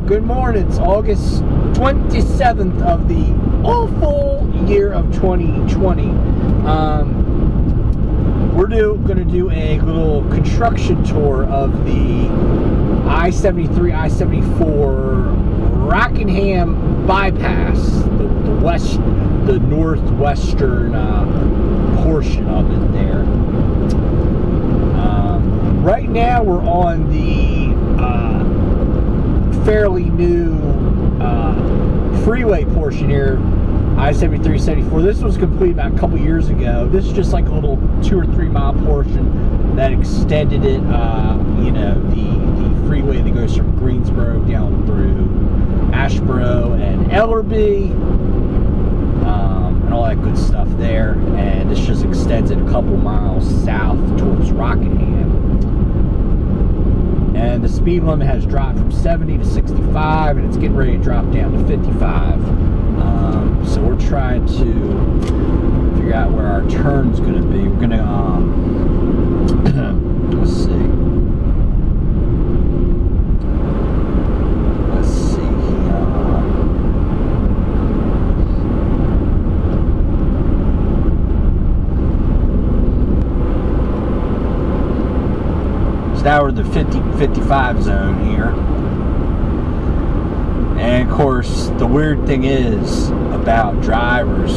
good morning. It's August 27th of the awful year of 2020. We're going to do a little construction tour of the I-73, I-74 Rockingham Bypass, the northwestern portion of it there. Right now we're on the fairly new freeway portion here, I-73, 74. This was completed about a couple years ago. This is just like a little 2 or 3 mile portion that extended it, the freeway that goes from Greensboro down through Asheboro and Ellerby, and all that good stuff there. And this just extends it a couple miles south towards Rockingham. And the speed limit has dropped from 70 to 65, and it's getting ready to drop down to 55. So we're trying to figure out where our turn's going to be. We're going to, let's see. Now we're in the 50-55 zone here. And of course, the weird thing is about drivers,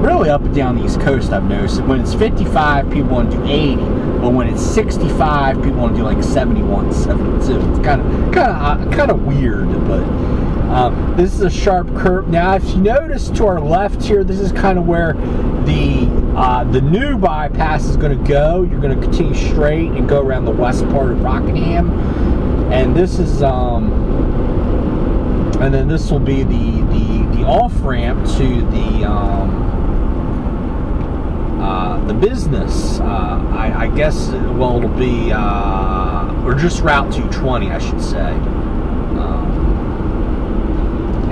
really up and down the East Coast, I've noticed that when it's 55, people want to do 80, but when it's 65, people want to do like 71, 72. It's kind of weird, but this is a sharp curve. Now, if you notice to our left here, this is kind of where the new bypass is going to go. You're going to continue straight and go around the west part of Rockingham, and this is and then this will be the off ramp to the business. I guess it'll be or just Route 220, I should say.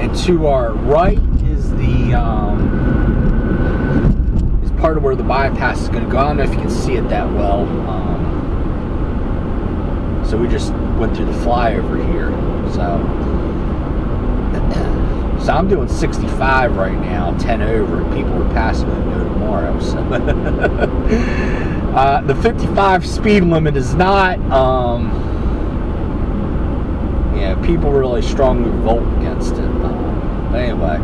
And to our right is the part of where the bypass is going to go. I don't know if you can see it that well. So we just went through the flyover here. So I'm doing 65 right now, 10 over, and people are passing me no tomorrow. So the 55 speed limit is not. People really strongly revolt against it. Anyway.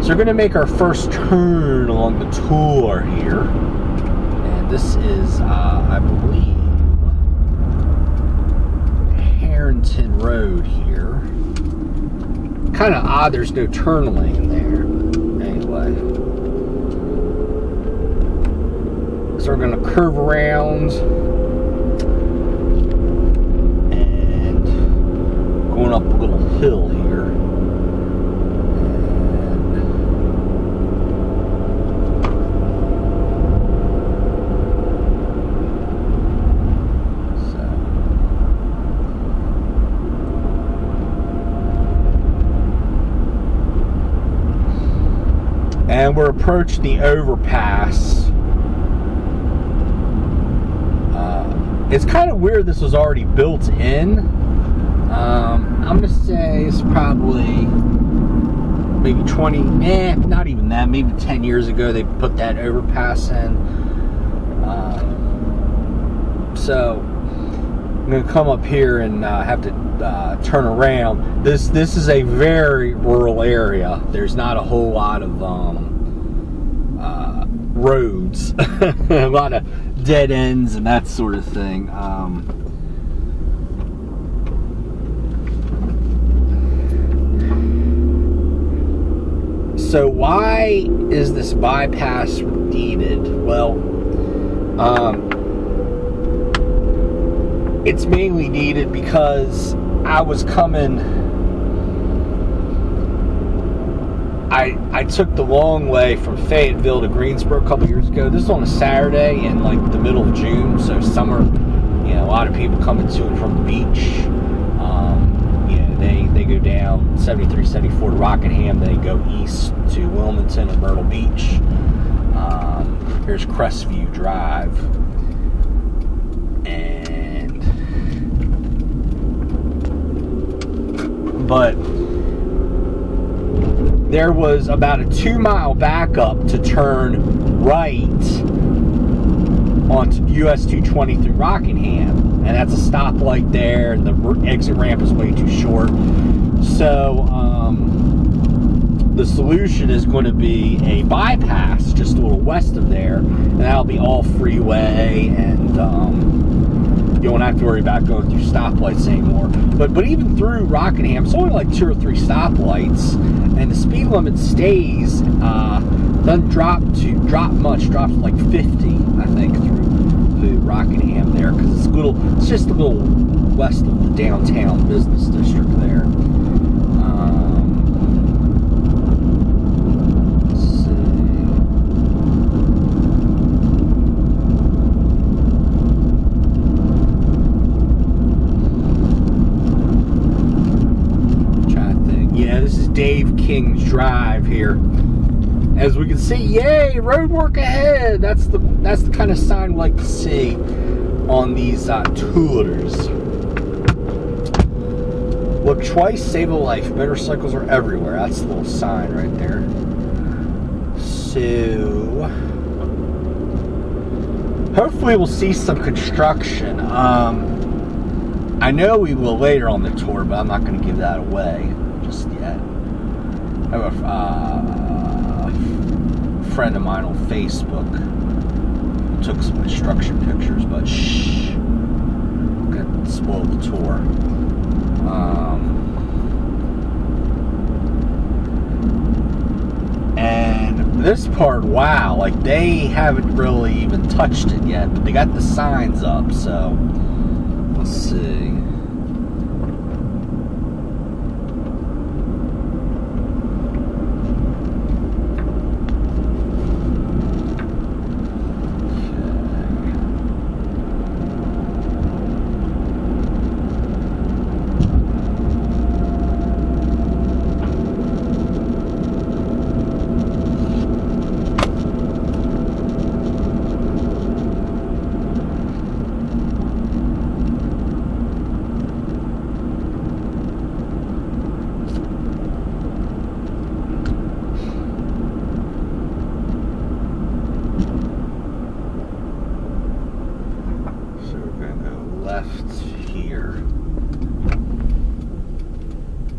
So we're going to make our first turn along the tour here. And this is, I believe, Harrington Road here. Kind of odd there's no turn lane there. Anyway. So we're going to curve around. And going up a little hill here. And we're approaching the overpass. It's kind of weird this was already built in. I'm going to say it's probably maybe 20, not even that, maybe 10 years ago they put that overpass in. So I'm going to come up here and have to turn around. This is a very rural area. There's not a whole lot of roads, a lot of dead ends and that sort of thing. So why is this bypass needed? Well, it's mainly needed because I was coming. I took the long way from Fayetteville to Greensboro a couple years ago. This is on a Saturday in like the middle of June, so summer. A lot of people coming to and from the beach. They go down 73, 74 to Rockingham. They go east to Wilmington and Myrtle Beach. Here's Crestview Drive. And but there was about a 2-mile backup to turn right onto US 220 through Rockingham, and that's a stoplight there, and the exit ramp is way too short. So the solution is going to be a bypass just a little west of there, and that'll be all freeway, and you won't have to worry about going through stoplights anymore. But even through Rockingham, it's only like 2 or 3 stoplights, and the speed limit stays, doesn't drop much, drops like 50, I think, through Rockingham there, because it's just a little west of the downtown business district there. Dave King's Drive here. As we can see, yay, road work ahead. That's the kind of sign we like to see on these tours. Look twice, save a life. Motorcycles are everywhere. That's the little sign right there. So hopefully we'll see some construction. I know we will later on the tour, but I'm not going to give that away just yet. I have a friend of mine on Facebook who took some construction pictures, but shh, I'm gonna spoil the tour. And this part, wow, like they haven't really even touched it yet, but they got the signs up, so let's see.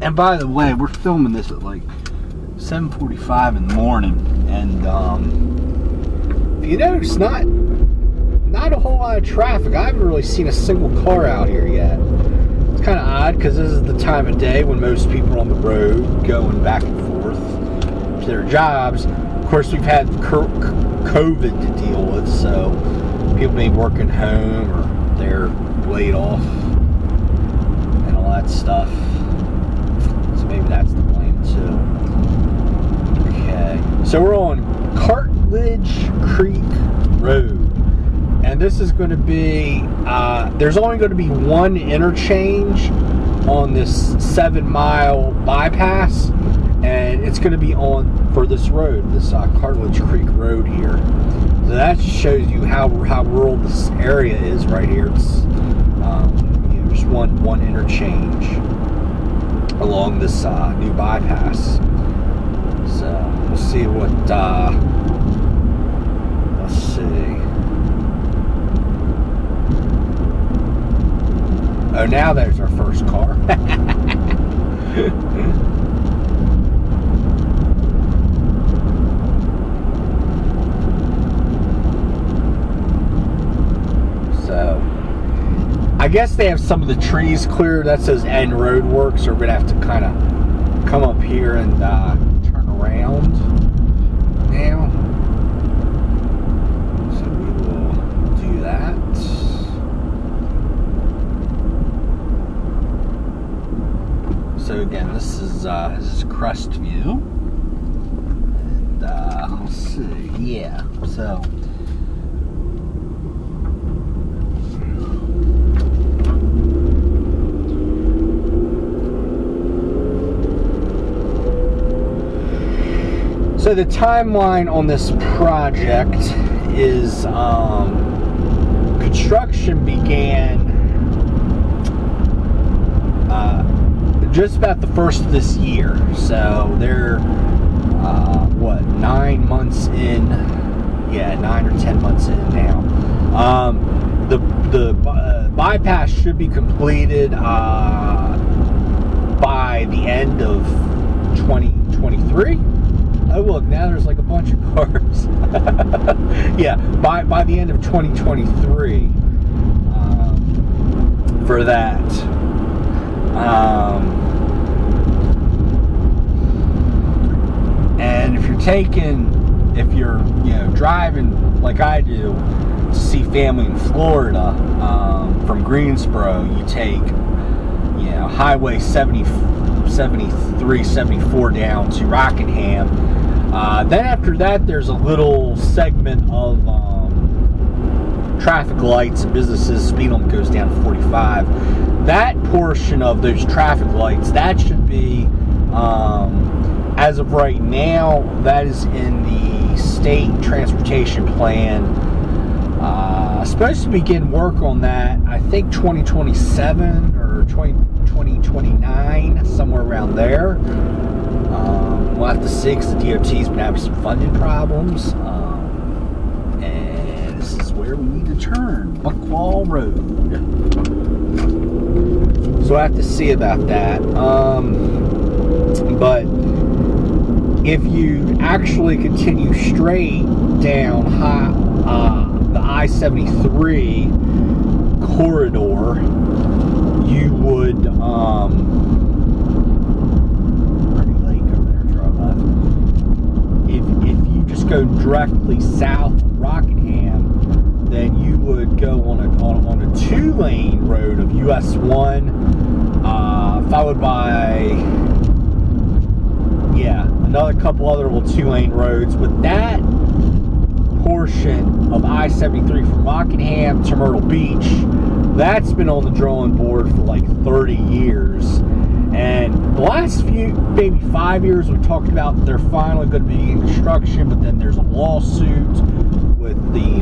And by the way, we're filming this at like 7:45 in the morning, and you notice not a whole lot of traffic. I haven't really seen a single car out here yet. It's kind of odd because this is the time of day when most people are on the road going back and forth to their jobs. Of course, we've had COVID to deal with, so people may be working home or they're laid off and all that stuff. Maybe that's the blame too. Okay, so we're on Cartledge Creek Road, and this is going to be there's only going to be one interchange on this 7-mile bypass, and it's going to be for this road, this Cartledge Creek Road here. So that shows you how rural this area is right here. It's just one interchange along this new bypass. So we'll see what let's see. Oh, now there's our first car. So I guess they have some of the trees cleared. That says end road work, so we're gonna have to kind of come up here and turn around now. So we will do that. So again, this is Crestview, and let's see, yeah. So. So the timeline on this project is construction began just about the first of this year. So they're, 9 months in? Yeah, 9 or 10 months in now. The bypass should be completed by the end of 2023. Oh look, now there's like a bunch of cars. Yeah, by the end of 2023 for that. And if you're driving like I do to see family in Florida, from Greensboro, you take Highway 73, 74 down to Rockingham. Then after that, there's a little segment of traffic lights and businesses. Speed limit goes down to 45. That portion of those traffic lights, that should be, as of right now, that is in the state transportation plan. Supposed to begin work on that, I think 2027 or 2029, somewhere around there. We'll have to see, because the DOT's been having some funding problems. And this is where we need to turn, Buckwall Road. So I have to see about that. But if you actually continue straight down the I-73 corridor, you would pretty lake over there to our left. If you just go directly south of Rockingham, then you would go on a 2-lane road of US 1, followed by another couple other little 2-lane roads. But that portion of I-73 from Rockingham to Myrtle Beach, that's been on the drawing board for like 30 years. And the last maybe 5 years, we've talked about they're finally going to be in construction, but then there's a lawsuit with the,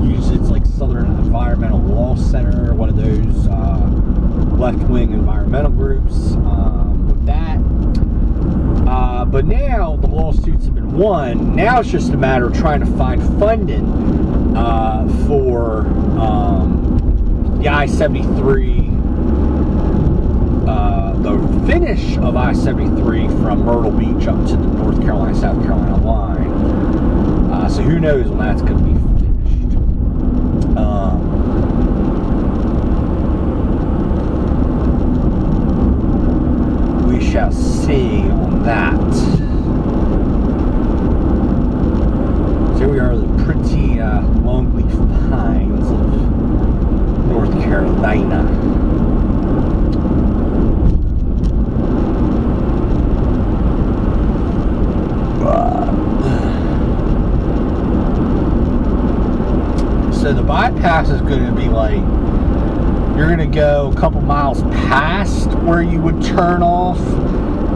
usually it's like Southern Environmental Law Center, one of those left-wing environmental groups, with that. But now the lawsuits have been won. Now it's just a matter of trying to find funding for the I-73, the finish of I-73 from Myrtle Beach up to the North Carolina, South Carolina line. So who knows when that's going to be finished. We shall see on that. So we are the pretty longleaf pines of North Carolina. So the bypass is going to be like, you're going to go a couple miles past where you would turn off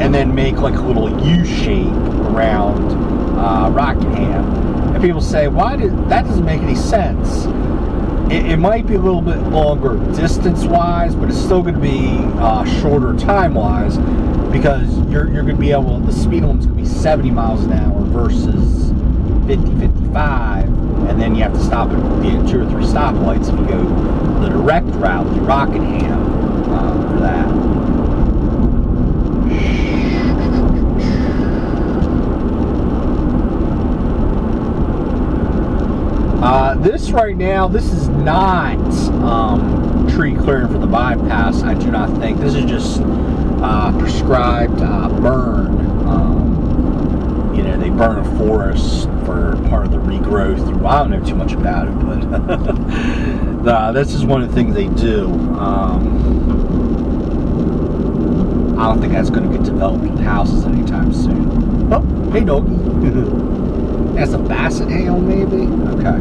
and then make like a little U-shape around Rockingham. And people say, that doesn't make any sense. It might be a little bit longer distance-wise, but it's still going to be shorter time-wise, because you're going to be able, the speed limit's going to be 70 miles an hour versus 50, 55, and then you have to stop at 2 or 3 stoplights if you go the direct route to Rockingham for that. This right now, this is not tree clearing for the bypass, I do not think. This is just prescribed burn. They burn a forest for part of the regrowth. Well, I don't know too much about it, but this is one of the things they do. I don't think that's going to get developed with houses anytime soon. Oh, hey doggy. That's a basset hound, maybe? Okay.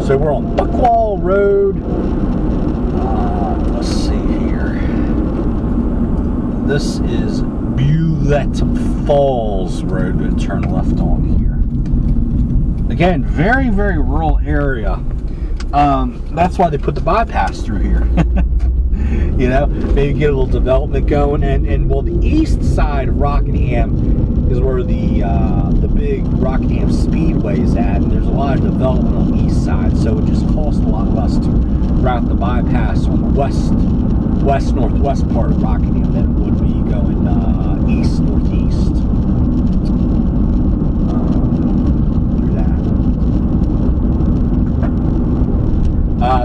So we're on Buckwall Road. Let's see here. This is Bulette Falls Road. Going to turn left on here. Again, very, very rural area. That's why they put the bypass through here. You know, maybe get a little development going. And well, the east side of Rockingham is where the big Rockingham Speedway is at, and there's a lot of development on the east side, so it just costs a lot less to route the bypass on the west-northwest part of Rockingham than it would be going east-northeast. Through that.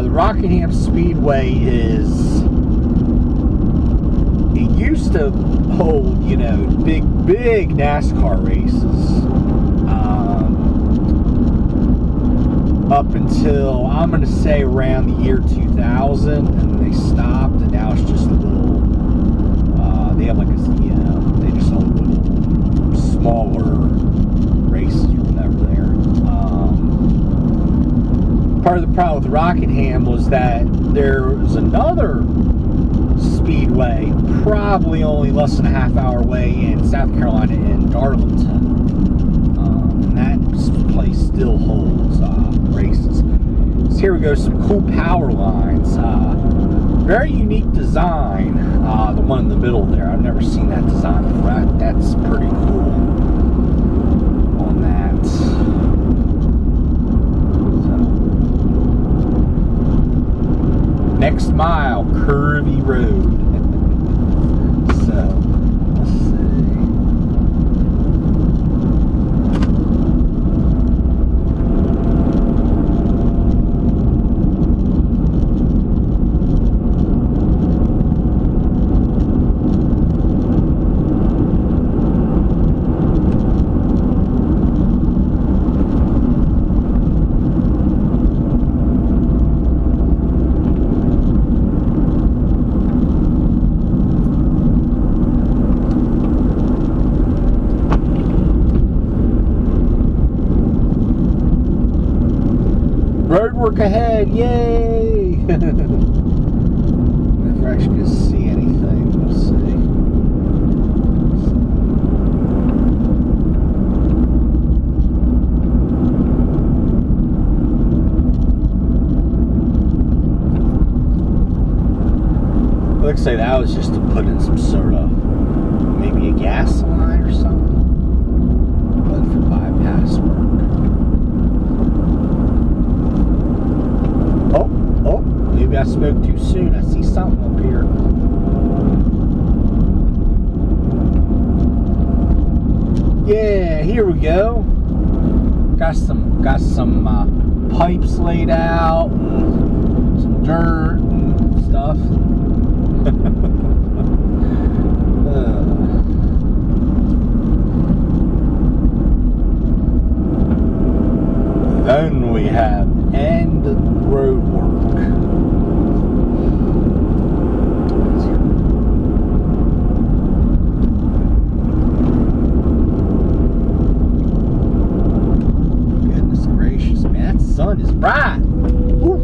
The Rockingham Speedway it used to hold, you know, big NASCAR races. Up until, I'm going to say, around the year 2000, and they stopped, and now it's just a little, they have like a, you know, they just hold little smaller races or whatever there. Part of the problem with Rockingham was that there was another speedway, probably only less than a half-hour away in South Carolina, in Darlington. And that place still holds races. So here we go, some cool power lines. Very unique design, the one in the middle there. I've never seen that design before. That's pretty cool on that. So, next mile, curvy road. So, let's see. Road work ahead, yay! If we're actually going to see anything, we'll see. Looks like that was just to put in some sort of, maybe a gas line or something. But for bypass work. Oh, maybe I spoke too soon. I see something up here. Yeah, here we go. Got some pipes laid out, and some dirt and stuff. Then we have end road work. Goodness gracious, man, that sun is bright. Woo.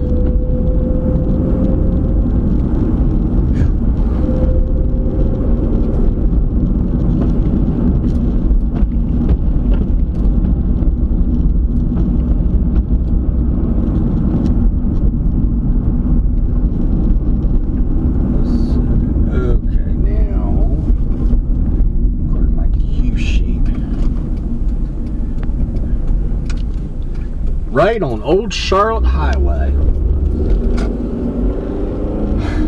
Right on Old Charlotte Highway.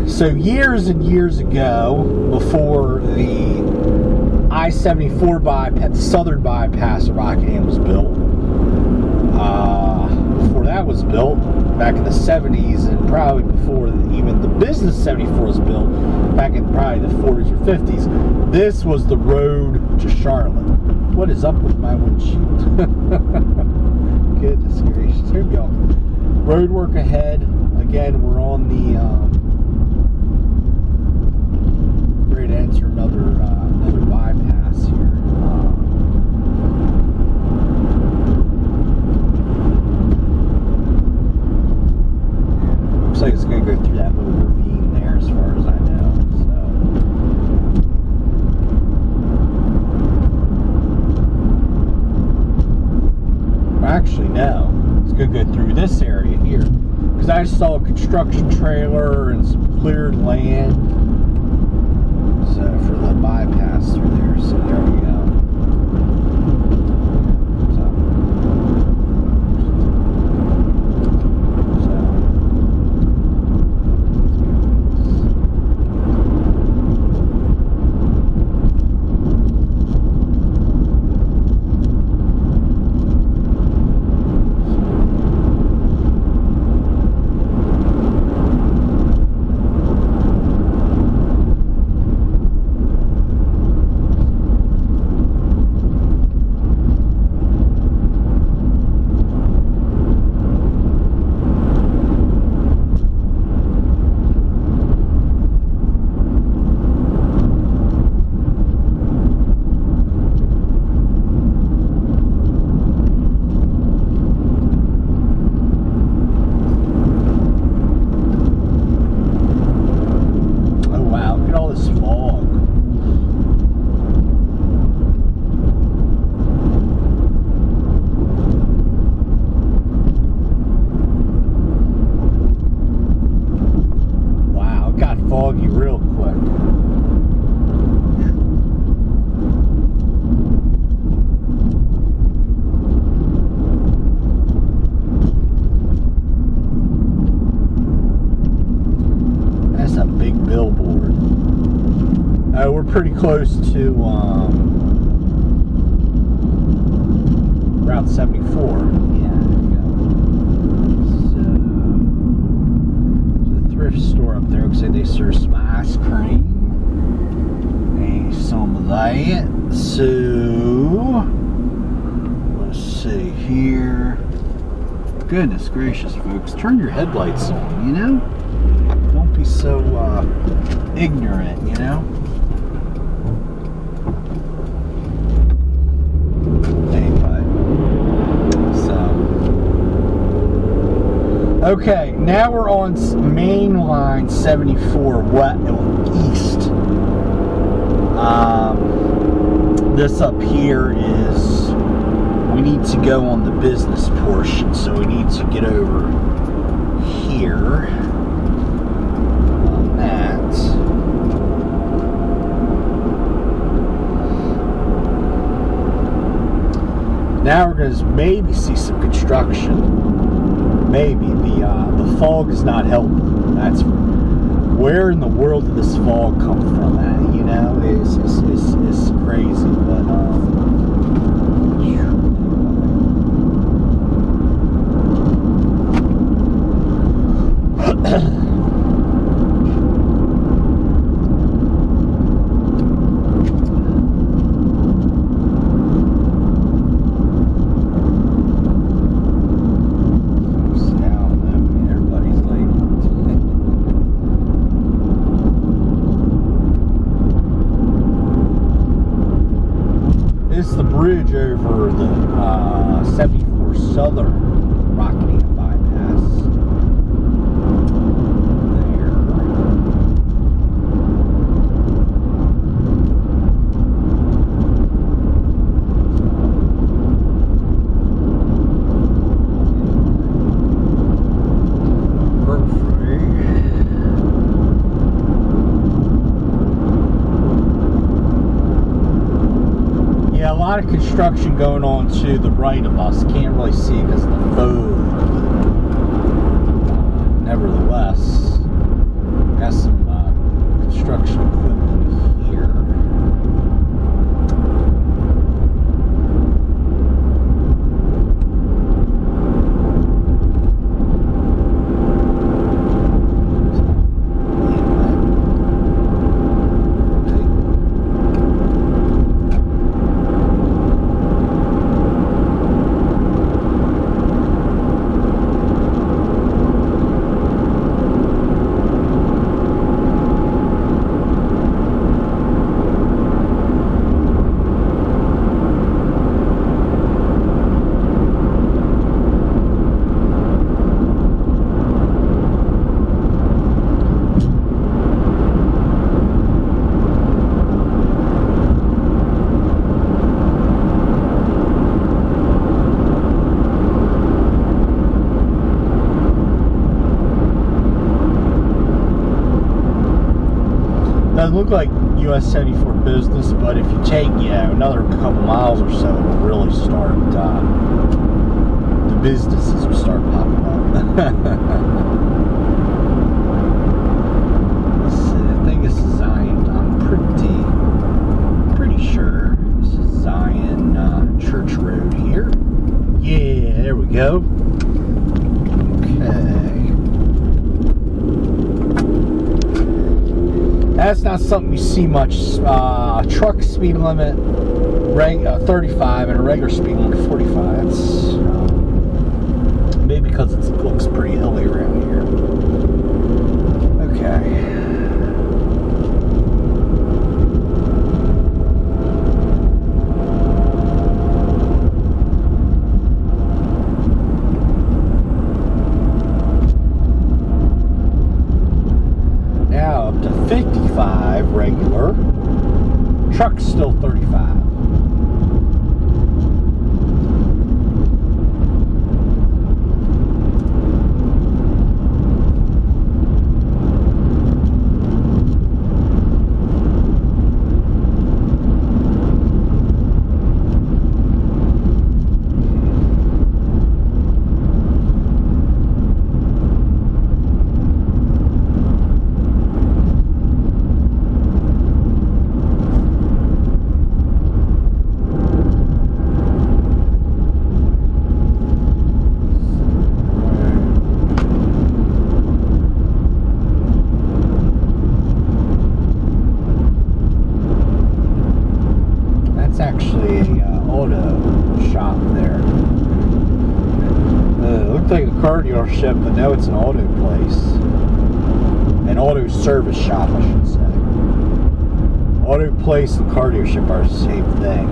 So years and years ago, before the I-74 bypass, the southern bypass of Rockingham was built, before that was built, back in the 70s, and probably before even the business 74 was built, back in probably the 40s or 50s, this was the road to Charlotte. What is up with my windshield? Goodness gracious. Here we go. Road work ahead. Again, we're on the ready to enter another bypass here. Looks like it's going to go through that little ravine there, as far as I know. Actually, no. It's could go through this area here. Because I saw a construction trailer and some cleared land. So for the bypass through there. So there we go. Pretty close to Route 74. Yeah, there we go. So, there's a thrift store up there. Looks like they serve some ice cream. And some of that. So, let's see here. Goodness gracious, folks. Turn your headlights on, you know? Don't be so ignorant, you know? Okay, now we're on main line 74 east. This up here is, we need to go on the business portion, so we need to get over here on that. Now we're going to maybe see some construction. Maybe the fog is not helping. That's where in the world did this fog come from? You know, it's crazy. But it's the bridge over the 74 Southern Rockingham Bypass. A lot of construction going on to the right of us. Can't really see because of the fog. Nevertheless, got some construction equipment here. look like US 74 business, but if you take, another couple miles or so, it'll really start, the businesses will start popping up. Let's see, I think this is Zion, I'm pretty sure this is Zion Church Road here. Yeah, there we go. Okay. That's not something you see much. Truck speed limit 35 and a regular speed limit 45. It's maybe because it looks pretty hilly around here. Okay. Now up to 55 regular. Truck's still 35. Actually a auto shop there. Looked like a car dealership, but now it's an auto place. An auto service shop, I should say. Auto place and car dealership are the same thing.